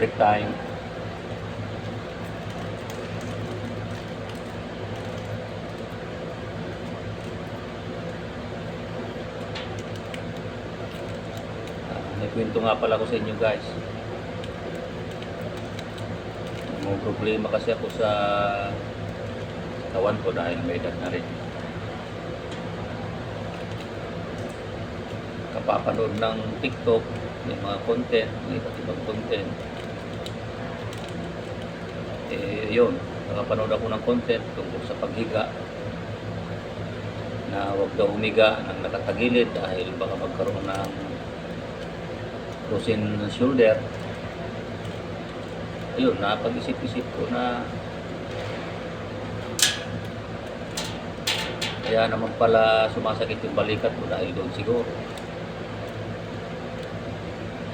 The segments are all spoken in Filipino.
break time. May kwento nga pala ko sa inyo guys. May problema kasi ako sa katawan ko dahil may edad na rin. Kapapanood ng TikTok, may mga content, may iba't ibang content. Yun, nakapanood ako ng content tungkol sa paghiga na huwag daw humiga ng nakatagilid dahil baka magkaroon ng frozen shoulder. Ayun, napag-isip-isip ko na kaya naman pala sumasakit yung balikat ko dahil doon siguro.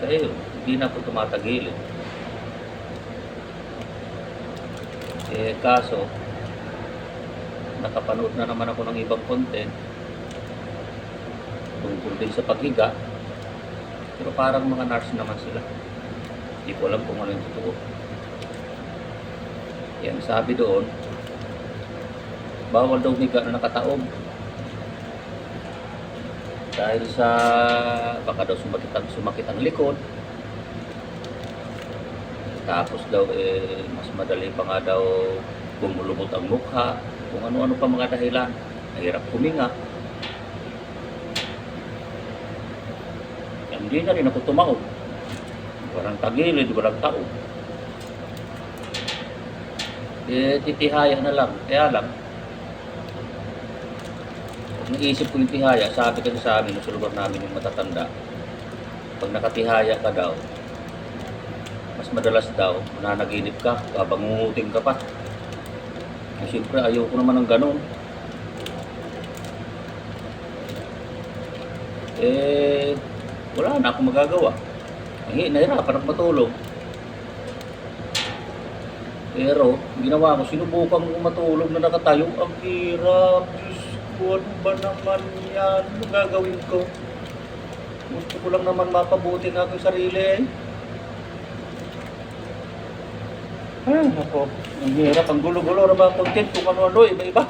Kaya yun, hindi na ako tumatagilid. Kaso, nakapanood na naman ako ng ibang content tungkol din sa paghiga. Pero parang mga nurse naman sila. Hindi ko alam kung ano yung totoo. Yan, sabi doon, bawal daw humiga na nakataob. Dahil sa baka daw sumakit ang likod. Tapos daw mas madali pa nga daw bumulubot ang mukha. Kung ano-ano pa mga dahilan. Mahirap huminga. Hindi na rin ako tumaob. Walang tagilid, walang taob. Titihaya na lang. Kaya lang, pag naisip ko yung tihaya, sabi kasi sa amin, sa lugar namin yung matatanda, pag nakatihaya ka daw, mas madalas daw, nananaginip ka, bangunguting ka pa. Siyempre, ayoko naman ng ganun. Wala na akong magagawa. Nahirapan ako matulog. Pero, ginawa ko, sinubukan ko matulog na nakatayo. Ang hirap. Diyos ko, ano ba naman yan? Ano gagawin ko? Gusto ko lang naman mapabuti ng aking sarili. Ako. Ang hirap. Ang gulo-gulo na ba ang content kung ano-ano, iba-iba.